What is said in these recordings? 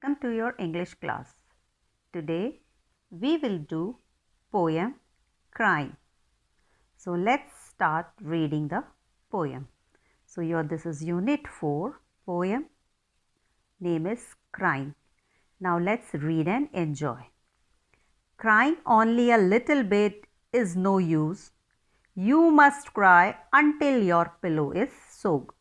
welcome to your English class. Today we will do poem Crying. So let's start reading the poem. So this is unit 4, poem name is Crying. Now let's read and enjoy. Crying only a little bit is no use. You must cry until your pillow is soaked.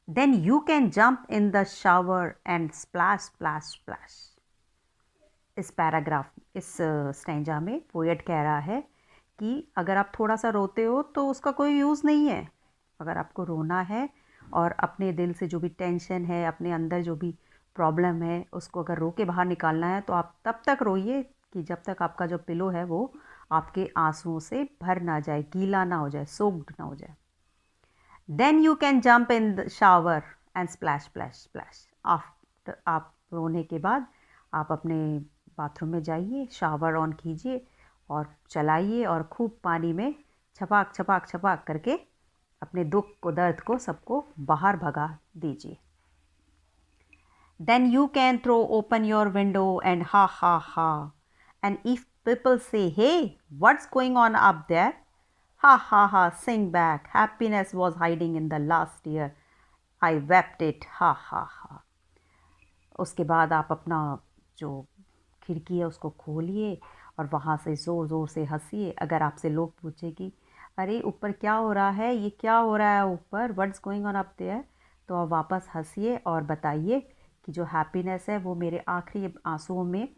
Then you can jump in the shower and splash, splash, splash. इस paragraph इस stanza में poet कह रहा है कि अगर आप थोड़ा सा रोते हो तो उसका कोई यूज़ नहीं है. अगर आपको रोना है और अपने दिल से जो भी टेंशन है, अपने अंदर जो भी प्रॉब्लम है, उसको अगर रो के बाहर निकालना है तो आप तब तक रोइए कि जब तक आपका जो पिलो है वो आपके आंसुओं से भर ना जाए, गीला ना हो जाए, सोक्ड ना हो जाए. Then you can jump in the shower and splash, splash, splash. After आप रोने के बाद आप अपने बाथरूम में जाइए, शावर ऑन कीजिए और चलाइए और खूब पानी में छपाक छपाक छपाक करके अपने दुख को, दर्द को, सबको बाहर भगा दीजिए. Then you can throw open your window and ha ha ha. And if people say, hey, what's going on up there? Ha ha ha, sing back. Happiness was hiding in the last year. I wept it. Ha ha ha. उसके बाद आप अपना जो खिड़की है उसको खोलिए और वहाँ से ज़ोर ज़ोर से हंसिए. अगर आपसे लोग पूछे कि अरे ऊपर क्या हो रहा है, ये क्या हो रहा है ऊपर, what's going on up there, तो आप वापस हंसिए और बताइए कि जो हैप्पीनेस है वो मेरे आखिरी आंसुओं में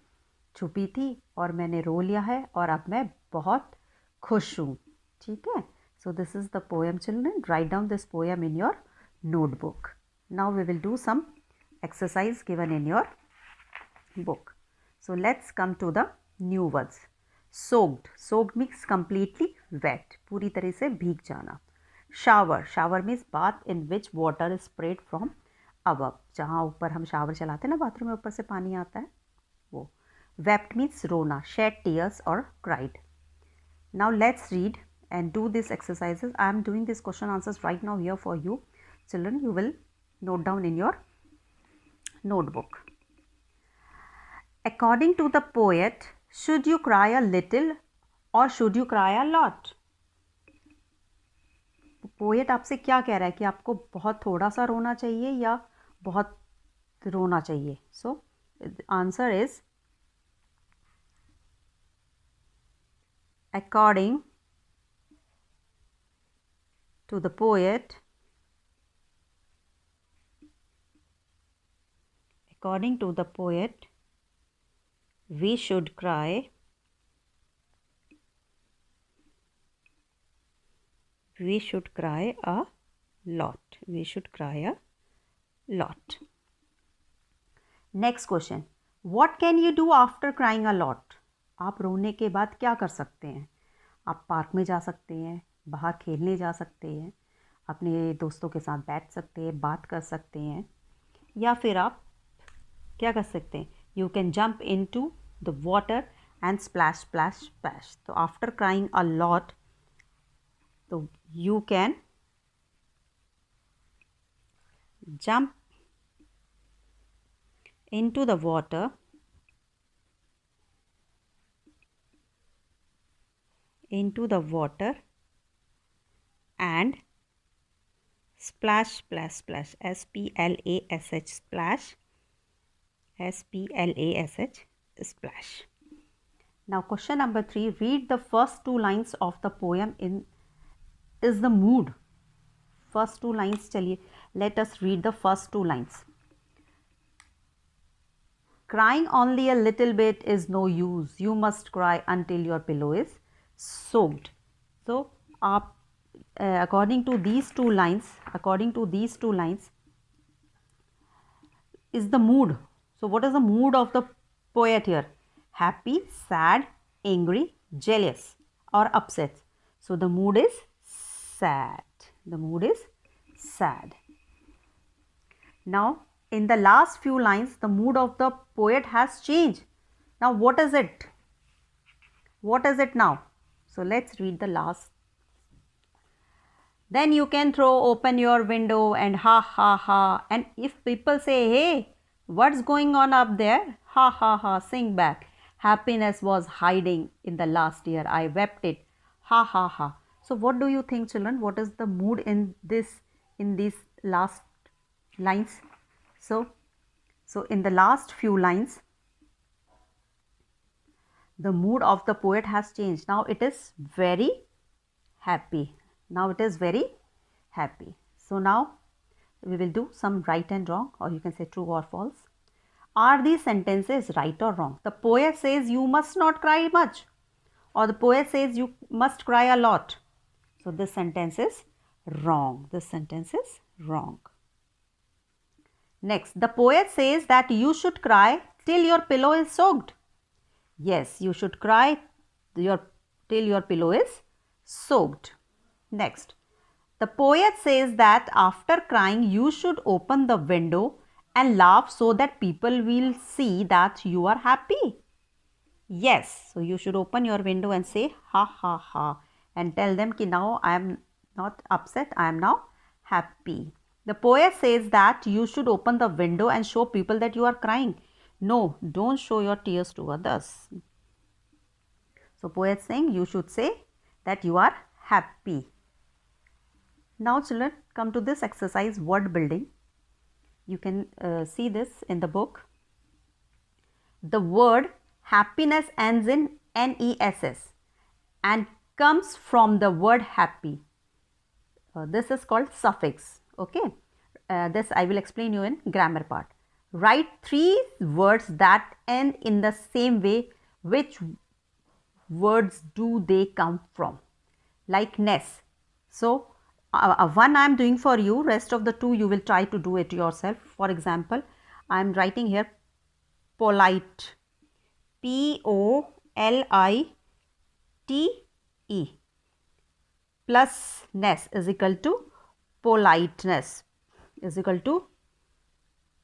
छुपी थी और मैंने रो लिया है और अब मैं बहुत खुश हूँ. ठीक है. So this is the poem, children. Write down this poem in your notebook. Now we will do some exercise given in your book. So let's come to the new words. Soaked. Soaked means completely wet. पूरी तरह से भीग जाना. Shower. Shower means bath in which water is sprayed from above. जहाँ ऊपर हम shower चलाते हैं ना, बाथरूम में ऊपर से पानी आता है, वो. Wept means रोना. Shed tears or cried. Now let's read and do these exercises. I am doing these question answers right now here for you. Children, you will note down in your notebook. According to the poet, should you cry a little or should you cry a lot? Poet आपसे क्या कह रहा है कि आपको बहुत थोड़ा सा रोना चाहिए या बहुत रोना चाहिए. So answer is according to the poet, we should cry a lot. We should cry a lot. Next question. What can you do after crying a lot? आप रोने के बाद क्या कर सकते हैं? आप पार्क में जा सकते हैं, बाहर खेलने जा सकते हैं, अपने दोस्तों के साथ बैठ सकते हैं, बात कर सकते हैं, या फिर आप क्या कर सकते हैं? You can jump into the water and splash splash splash. तो आफ्टर क्राइंग अ लॉट, तो you can jump into the water and splash splash splash, splash, splash, splash, splash. Now question number 3, read the first 2 lines of the poem in is the mood. First 2 lines, चलिए let us read the first 2 lines. Crying only a little bit is no use. You must cry until your pillow is soaked. So आप according to these two lines is the mood. So what is the mood of the poet here? Happy, sad, angry, jealous or upset. So the mood is sad. Now in the last few lines the mood of the poet has changed. Now what is it now? So let's read the last. Then you can throw open your window and ha ha ha. And if people say, hey, What's going on up there? Ha ha ha, sing back. Happiness was hiding in the last year. I wept it. Ha ha ha. So what do you think, children? What is the mood in these last lines? So in the last few lines, the mood of the poet has changed. Now it is very happy. Now it is very happy. So now we will do some right and wrong, or you can say true or false. Are these sentences right or wrong? The poet says you must not cry much, or the poet says you must cry a lot. So this sentence is wrong. This sentence is wrong. Next, the poet says that you should cry till your pillow is soaked. Yes, you should cry till your pillow is soaked. Next, the poet says that after crying you should open the window and laugh so that people will see that you are happy. Yes, so you should open your window and say ha ha ha and tell them ki now I am not upset, I am now happy. The poet says that you should open the window and show people that you are crying. No, don't show your tears to others. So poet saying you should say that you are happy. Now children, come to this exercise, word building. You can see this in the book. The word happiness ends in NESS and comes from the word happy. This is called suffix. Okay, this I will explain you in grammar part. Write 3 words that end in the same way. Which words do they come from? Like ness. So one I am doing for you, rest of the 2 you will try to do it yourself. For example, I am writing here polite, POLITE plus ness is equal to politeness is equal to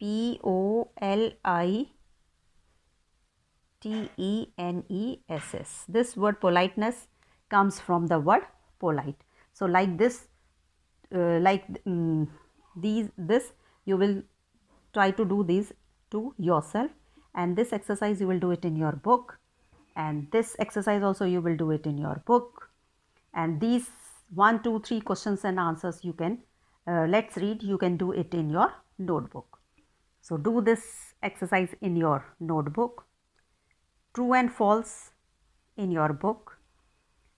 POLITENESS. This word politeness comes from the word polite. So like this, this you will try to do these to yourself, and this exercise you will do it in your book, and this exercise also you will do it in your book, and these 1, 2, 3 questions and answers you can let's read, you can do it in your notebook. So do this exercise in your notebook, true and false in your book,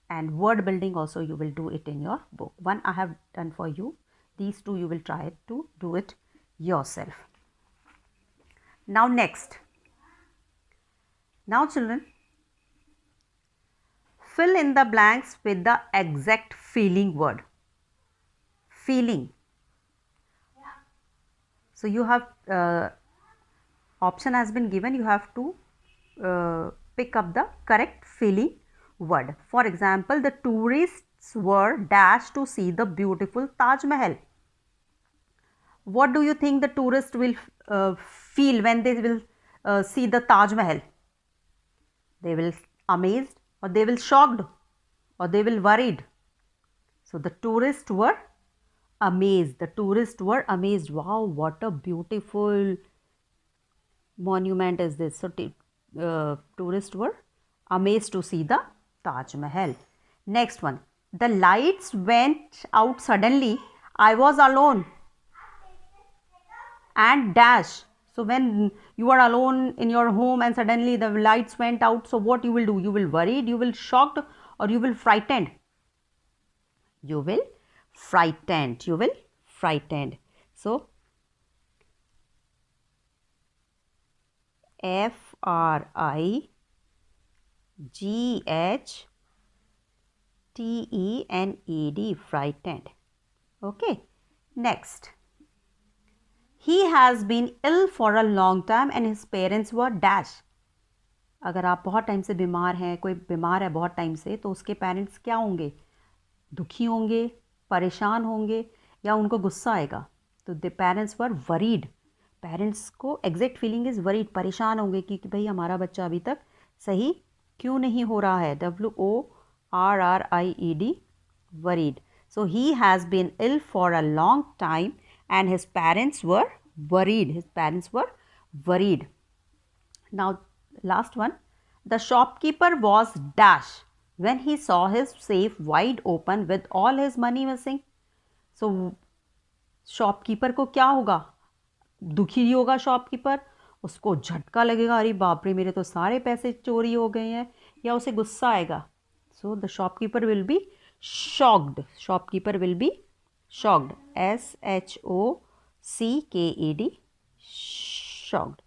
and word building also you will do it in your book. One I have done for you, these 2 you will try to do it yourself. Now next, now children, fill in the blanks with the exact feeling word. Feeling. So you have option has been given, you have to pick up the correct feeling word. For example, the tourists were dashed to see the beautiful Taj Mahal. What do you think the tourists will feel when they will see the Taj Mahal? They will amazed, or they will shocked, or they will worried. So the tourists were amazed. The tourists were amazed. Wow, what a beautiful monument is this. So tourists were amazed to see the Taj Mahal. Next one, the lights went out suddenly. I was alone and dash. So when you are alone in your home and suddenly the lights went out, so what you will do? You will worried, you will shocked, or you will frightened? You will frightened. You will frightened. So FRIGHTENED, frightened. Okay. Next, he has been ill for a long time and his parents were dash. अगर आप बहुत time से बीमार हैं, कोई बीमार है बहुत टाइम से, तो उसके पेरेंट्स क्या होंगे? दुखी होंगे, परेशान होंगे, या उनको गुस्सा आएगा? तो the parents were worried. Parents को एग्जैक्ट फीलिंग इज़ वरीड, परेशान होंगे कि भाई हमारा बच्चा अभी तक सही क्यों नहीं हो रहा है. WORRIED, worried. So he has been ill for a long time and his parents were worried. His parents were worried. Now, last one. The shopkeeper was dash when he saw his safe wide open with all his money missing. So, shopkeeper को क्या होगा? दुखी ही होगा shopkeeper. उसको झटका लगेगा, अरे बाप रे मेरे तो सारे पैसे चोरी हो गए हैं, या उसे गुस्सा आएगा. So the shopkeeper will be shocked. Shopkeeper will be shocked. SHOCKED, shocked.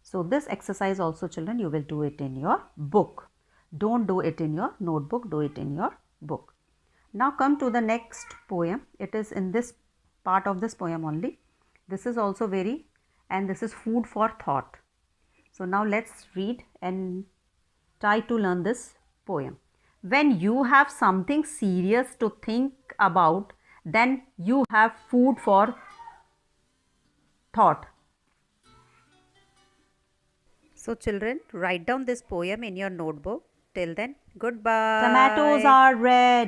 So this exercise also, children, you will do it in your book. Don't do it in your notebook, do it in your book. Now come to the next poem. It is in this part of this poem only. This is also and this is food for thought. So now let's read and try to learn this poem. When you have something serious to think about, then you have food for thought. So children, write down this poem in your notebook. Till then, goodbye. Tomatoes are red.